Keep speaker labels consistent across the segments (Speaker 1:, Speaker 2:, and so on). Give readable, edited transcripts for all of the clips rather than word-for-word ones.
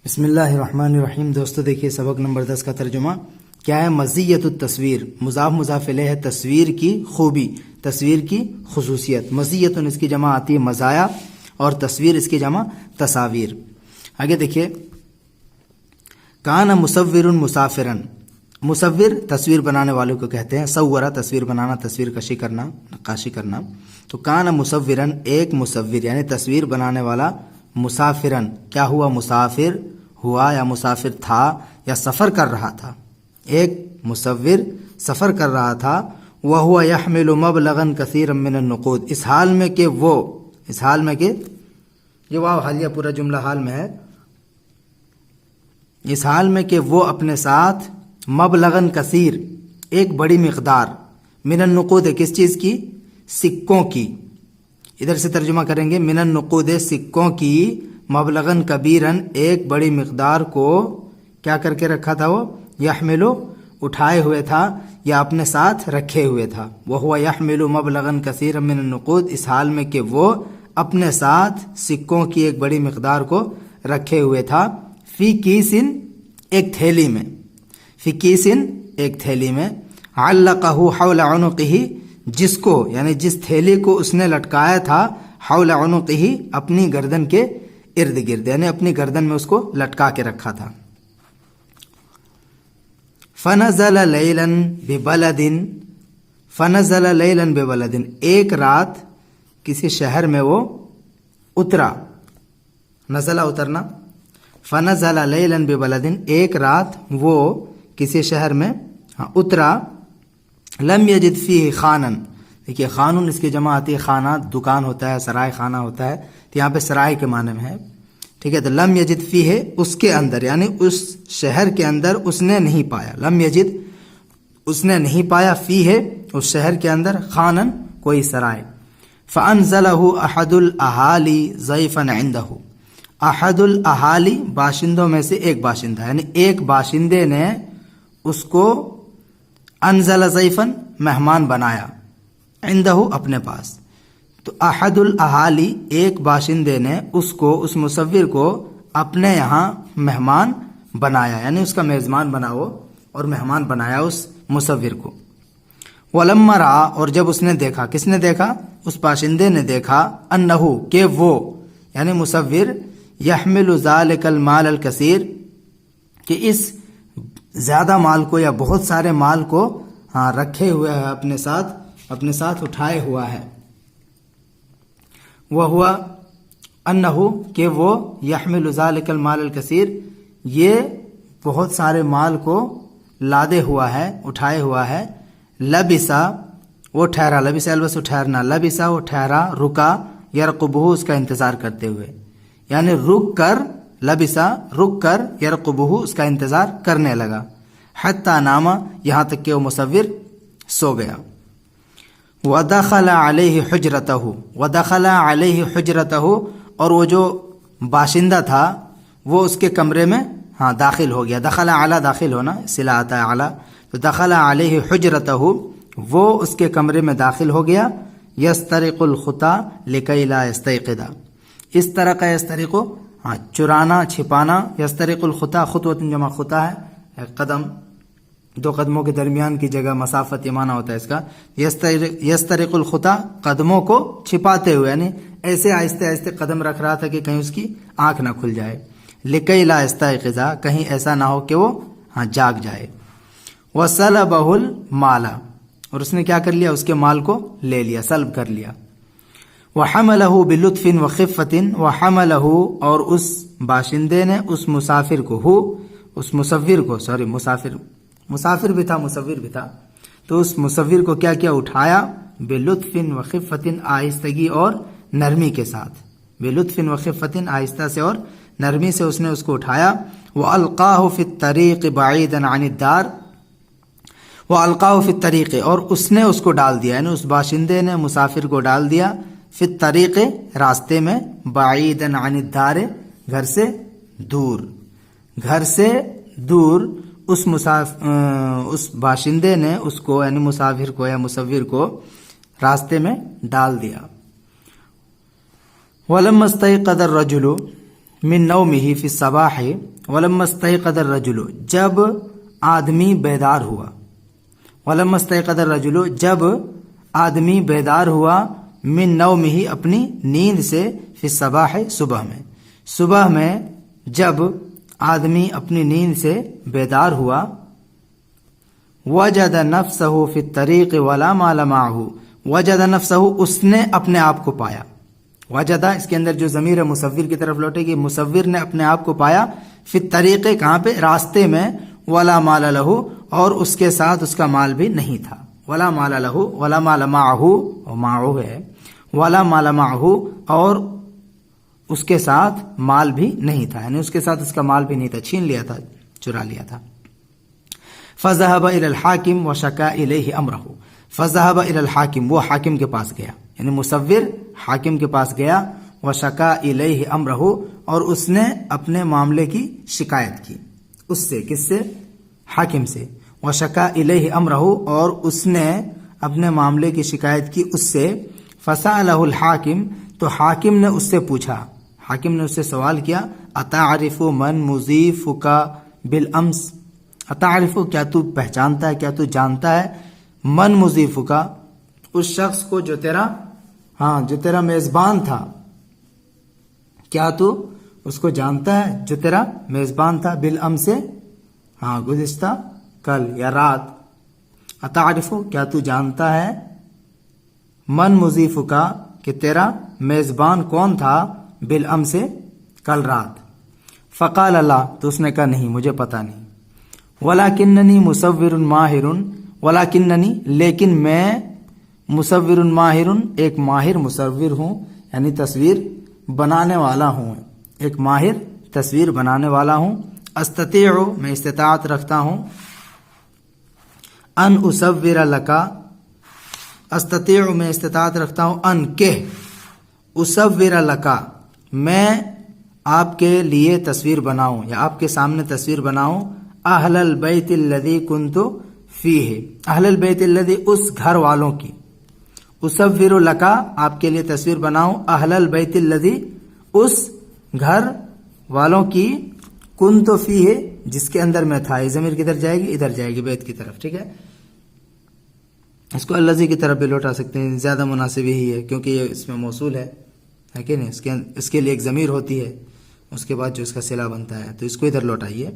Speaker 1: بسم اللہ الرحمن الرحیم۔ دوستو دیکھیے سبق نمبر 10 کا ترجمہ کیا ہے؟ مزیت التصویر، مضاف مضاف الیہ ہے، تصویر کی خوبی، تصویر کی خصوصیت۔ مزیت اس کی جمع آتی ہے مزایا، اور تصویر اس کی جمع تصاویر۔ آگے دیکھیے، کان مصور مسافرن، مصور تصویر بنانے والوں کو کہتے ہیں، صورہ تصویر بنانا، تصویر کشی کرنا، نقاشی کرنا۔ تو کان مصورن، ایک مصور یعنی تصویر بنانے والا، مسافرن کیا ہوا؟ مسافر ہوا یا مسافر تھا یا سفر کر رہا تھا۔ ایک مصور سفر کر رہا تھا، وَهُوَ يَحْمِلُ مَبْلَغًا كَثِيرًا مِّنَ النُّقُودِ، اس حال میں کہ یہ واو حالیہ پورا جملہ حال میں ہے، اس حال میں کہ وہ اپنے ساتھ مبلغاً کثیر، ایک بڑی مقدار، من النقود کس چیز کی؟ سکوں کی۔ ادھر سے ترجمہ کریں گے، من النقود سکوں کی، مبلغاً کبیراً ایک بڑی مقدار کو کیا کر کے رکھا تھا؟ وہ یحملو اٹھائے ہوئے تھا یا اپنے ساتھ رکھے ہوئے تھا۔ وَهُوَ يَحْمِلُ مَبْلَغًا كَثِيرًا مِّنَ النُّقُودِ، اس حال میں کہ وہ اپنے ساتھ سکوں کی ایک بڑی مقدار کو رکھے ہوئے تھا، فی کیسن ایک تھیلی میں، فی کیسن ایک تھیلی میں، علقہ حول عنقہ جس کو یعنی جس تھیلی کو اس نے لٹکایا تھا، حول عنقہ اپنی گردن کے ارد گرد، یعنی اپنی گردن میں اس کو لٹکا کے رکھا تھا۔ فنزل لیلا ببلد، فنزل لیلا ببلد، ایک رات کسی شہر میں وہ اترا، نزلہ اترنا، فنزل لیلا ببلد، ایک رات وہ کسی شہر میں اترا، لم یجد فیہ خانن، دیکھیے خانون اس کی جمع آتی ہے خانہ، دکان ہوتا ہے، سرائے خانہ ہوتا ہے، تو یہاں پہ سرائے کے معنی میں ہے، ٹھیک ہے۔ تو لم یجد فیہ اس کے اندر، یعنی اس شہر کے اندر اس نے نہیں پایا، لم یجد اس نے نہیں پایا، فیہ اس شہر کے اندر، خانن کوئی سرائے، فانزلہ احد الاہالی ضیفا عندہ، احد الاہالی باشندوں میں سے ایک باشندہ، یعنی ایک باشندے نے اس کو انزل ضیفن مہمان بنایا، عندہ اپنے پاس۔ تو احد الاہالی ایک باشندے نے اس کو، اس مصور کو اپنے یہاں مہمان بنایا، یعنی اس کا میزبان بنا وہ اور مہمان بنایا اس مصور کو۔ ولما رأى، اور جب اس نے دیکھا، کس نے دیکھا؟ اس باشندے نے دیکھا، انہو کہ وہ یعنی مصور، یحمل ذلک المال الکثیر کہ اس زیادہ مال کو یا بہت سارے مال کو رکھے ہوئے ہے، اپنے ساتھ اٹھائے ہوا ہے۔ وہو انہو کہ وہ، یحمل ذلک المال الکثیر یہ بہت سارے مال کو لادے ہوا ہے، اٹھائے ہوا ہے، لبسا وہ ٹھہرا، لبسا البس ٹھہرنا، لبسا وہ ٹھہرا، رکا، یرقبہ اس کا انتظار کرتے ہوئے، یعنی رک کر، لبسا رک کر، یرقبہ اس کا انتظار کرنے لگا، حتی نام یہاں تک کہ وہ مصور سو گیا۔ وَدَخَلَ عَلَيْهِ حُجْرَتَهُ، وَدَخَلَ عَلَيْهِ حُجْرَتَهُ اور وہ جو باشندہ تھا وہ اس کے کمرے میں داخل ہو گیا، دخل علی داخل ہونا، صلہ آتا ہے علی، تو دخل علیہ حجرتہ وہ اس کے کمرے میں داخل ہو گیا، یسترق الخطا لکی لا یستیقظ، اس طرح کا یسترق چرانا، چھپانا، یسترق الخطا خطوۃ جمع خطا ہے، قدم، دو قدموں کے درمیان کی جگہ، مسافت یہ معنی ہوتا ہے اس کا، یسترق الخطا قدموں کو چھپاتے ہوئے، یعنی ایسے آہستہ آہستہ قدم رکھ رہا تھا کہ کہیں اس کی آنکھ نہ کھل جائے، لکی لا یستیقظ کہیں ایسا نہ ہو کہ وہ جاگ جائے، وسلبہ المال اور اس نے کیا کر لیا؟ اس کے مال کو لے لیا، سلب کر لیا، وحملہ بلطف وخفۃ، وحملہ اور اس باشندے نے اس مسافر کو، اس مصور کو، مسافر بھی تھا مصور بھی تھا، تو اس مصور کو کیا کیا؟ اٹھایا، بلطف وخفۃ آہستگی اور نرمی کے ساتھ، بلطف وخفۃ آہستہ سے اور نرمی سے اس نے اس کو اٹھایا، وَأَلْقَاهُ فِي الطَّرِيقِ بَعِيدًا عَنِ الدَّارِ، وَأَلْقَاهُ فِي الطَّرِيقِ اور اس نے اس کو ڈال دیا، یعنی اس باشندے نے مسافر کو ڈال دیا، فی الطریق راستے میں، بعیداً عن الدار گھر سے دور، گھر سے دور، اس باشندے نے اس کو یعنی مسافر کو یا مصور کو راستے میں ڈال دیا۔ وَلَمَّا اسْتَيْقَظَ الرَّجُلُ من نومه فی الصباح ولما استيقظ الرجل، جب آدمی بیدار ہوا، ولما استيقظ الرجل، جب آدمی بیدار ہوا، من نومه اپنی نیند سے، فی الصباح صبح میں، صبح میں جب آدمی اپنی نیند سے بیدار ہوا، وجد نفسه فی الطریق ولا مال معه، وجد نفسه، اس نے اپنے آپ کو پایا، وجدہ اس کے اندر جو ضمیر مصور کی طرف لوٹے گی، مصور نے اپنے آپ کو پایا، فی الطریق کہاں پہ، راستے میں، ولا مال لہ، اور اس کے ساتھ اس کا مال بھی نہیں تھا، ولا مال لہ، ولا مال معه، معه ہے، ولا مال معه، اور اس کے ساتھ مال بھی نہیں تھا، یعنی اس کے ساتھ اس کا مال بھی نہیں تھا، چھین لیا تھا، چرا لیا تھا۔ فذهب الى الحاکم وشکا الیہ امرہ، فذهب الى الحاکم، وہ حاکم کے پاس گیا، یعنی مصور حاکم کے پاس گیا، وشکا الیہ امرہ، اور اس نے اپنے معاملے کی شکایت کی، اس سے، کس سے، حاکم سے، وشکا الیہ امرہ، اور اس نے اپنے معاملے کی شکایت کی اس سے، فسألہ الحاکم، تو حاکم نے اس سے پوچھا، حاکم نے اس سے سوال کیا، اتعرف من مضیفک بالامس، اتعرف، کیا تو پہچانتا ہے، کیا تو جانتا ہے، من مضیفک، اس شخص کو جو تیرا، جو تیرا میزبان تھا، کیا تو اس کو جانتا ہے جو تیرا میزبان تھا، بالامس سے، گزشتہ کل یا رات، اتعرف، کیا تو جانتا ہے، من مضیفک، کہ تیرا میزبان کون تھا، بالامس سے، کل رات، فقال لا، تو اس نے کہا نہیں، مجھے پتا نہیں، ولیکننی مصور ماہر، ولیکننی، لیکن میں، مصور ماہر، ایک ماہر مصور ہوں، یعنی تصویر بنانے والا ہوں، ایک ماہر تصویر بنانے والا ہوں، استطیع، میں استطاعت رکھتا ہوں، ان اصور لکا، استطیع، میں استطاعت رکھتا ہوں، ان کہ، اصور لکا، میں آپ کے لیے تصویر بناؤں، یا آپ کے سامنے تصویر بناؤں، اہل البیت الذی کنت فیہ، اہل البیت الذی، اس گھر والوں کی، اصور لکا، آپ کے لیے تصویر بناؤں، اہل البیت الذی، اس گھر والوں کی، کنت فیہ، جس کے اندر میں تھا، یہ ضمیر کدھر جائے گی، ادھر جائے گی، بیت کی طرف، ٹھیک ہے، اس کو الذی کی طرف بھی لوٹا سکتے ہیں، زیادہ مناسب یہی ہے، کیونکہ یہ اس میں موصول ہے کہ نہیں، اس کے لیے ایک ضمیر ہوتی ہے، اس کے بعد جو اس کا صلہ بنتا ہے، تو اس کو ادھر لوٹائیے،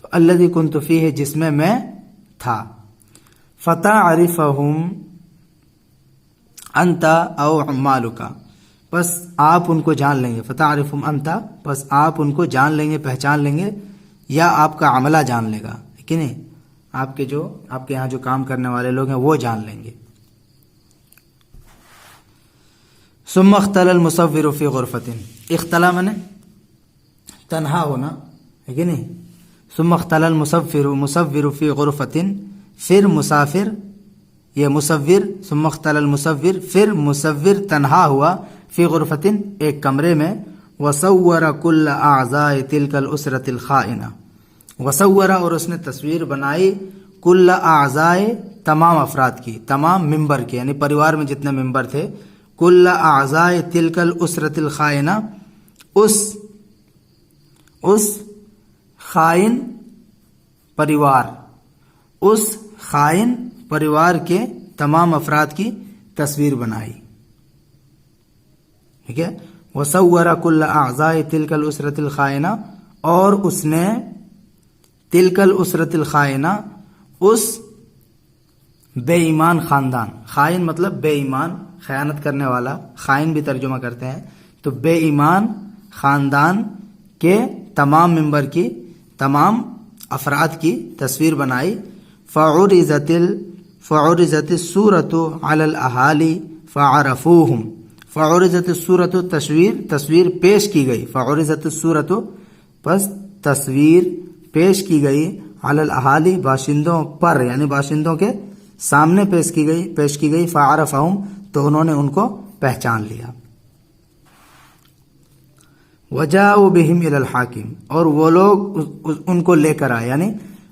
Speaker 1: تو الذی کنت فیہ، جس میں تھا، فتعرفہم انت او عمالک، بس آپ ان کو جان لیں گے، فتعرفہم انت، بس آپ ان کو جان لیں گے، پہچان لیں گے، یا آپ کا عملہ جان لے گا، کہ نہیں، آپ کے یہاں جو کام کرنے والے لوگ ہیں وہ جان لیں گے۔ ثم اختل المصور فی غرفۃ، اختلا میں نے تنہا ہونا ہے کہ نہیں، ثم اختل المصور فی غرفۃ، پھر مسافر، یہ مصور، ثم اختل المصور، پھر مصور تنہا ہوا، فی غرفۃ، ایک کمرے میں، وصور کل اعضاء تلک الاسرۃ الخائنہ، وصور، اور اس نے تصویر بنائی، کل اعضاء، تمام افراد کی، تمام ممبر کے، یعنی پریوار میں جتنے ممبر تھے، کل اعضاء تلک الاسرۃ الخائنہ، اس خائن پریوار، اس خائن پریوار کے تمام افراد کی تصویر بنائی، ٹھیک ہے، وصور کل اعضاء تلک الاسرۃ الخائنہ، اور اس نے تلک الاسرۃ الخائنہ، اس بے ایمان خاندان، خائن مطلب بے ایمان، خیانت کرنے والا، خائن بھی ترجمہ کرتے ہیں، تو بے ایمان خاندان کے تمام ممبر کی، تمام افراد کی تصویر بنائی، فعرضت الصورۃ علی الاہالی فعرفوہم، فعرضت الصورۃ، تصویر پیش کی گئی، فعرضت الصورۃ، پس تصویر پیش کی گئی، علی الاہالی، باشندوں پر، یعنی باشندوں کے سامنے پیش کی گئی، فعرفہم، تو انہوں نے ان کو پہچان لیا، وجاءوا بہم الی الحاکم، اور وہ لوگ ان کو لے کر آئے، یعنی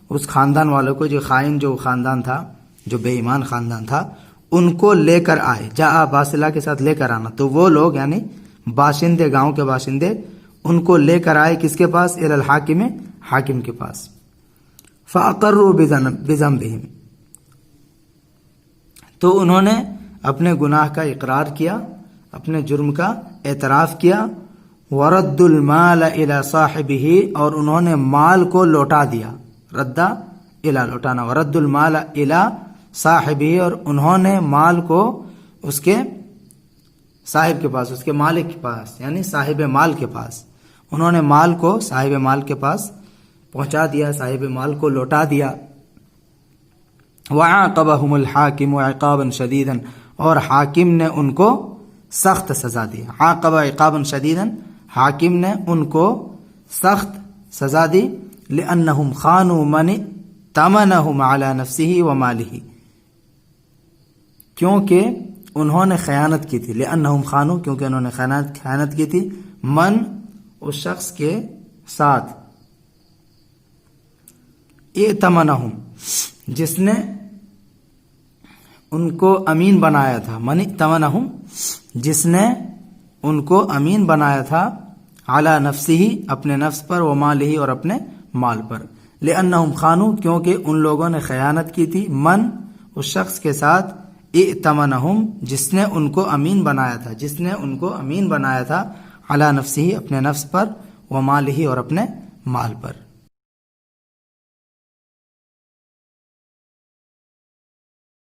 Speaker 1: اس خاندان والوں کو، جو خائن جو خاندان تھا، جو بے ایمان خاندان تھا، ان کو لے کر آئے، جاء باصلہ کے ساتھ لے کر آنا، تو وہ لوگ یعنی باشندے، گاؤں کے باشندے، ان کو لے کر آئے کس کے پاس؟ الی الحاکم، حاکم کے پاس. فاقروا بذنبہم، تو انہوں نے اپنے گناہ کا اقرار کیا، اپنے جرم کا اعتراف کیا. ورد المال الی صاحبہ، اور انہوں نے مال کو لوٹا دیا. ردا الی لوٹانا، ورد المال الی صاحبہ، اور انہوں نے مال کو اس کے صاحب کے پاس، اس کے مالک کے پاس، یعنی صاحب مال کے پاس، انہوں نے مال کو صاحب مال کے پاس پہنچا دیا، صاحب مال کو لوٹا دیا. وعاقبہم الحاکم عقابا شدیدا، اور حاکم نے ان کو سخت سزا دی. عاقب عقابا شدیدا، حاکم نے ان کو سخت سزا دی. لأنہم خانوا من ائتمنہم علی نفسہ ومالہ، کیونکہ انہوں نے خیانت کی تھی. لأنہم خانوا، کیونکہ انہوں نے خیانت کی تھی. من، اس شخص کے ساتھ. ائتمنہم، جس نے ان کو امین بنایا تھا. من ائتمنہم، جس نے ان کو امین بنایا تھا. علی نفسہ، اپنے نفس پر. ومالہ، اور اپنے مال پر. لأنہم خانوا، کیونکہ ان لوگوں نے خیانت کی تھی. من، اس شخص کے ساتھ. ائتمنہم، جس نے ان کو امین بنایا تھا، جس نے ان کو امین بنایا تھا. علی نفسہ، اپنے نفس پر. ومالہ، اور اپنے مال پر.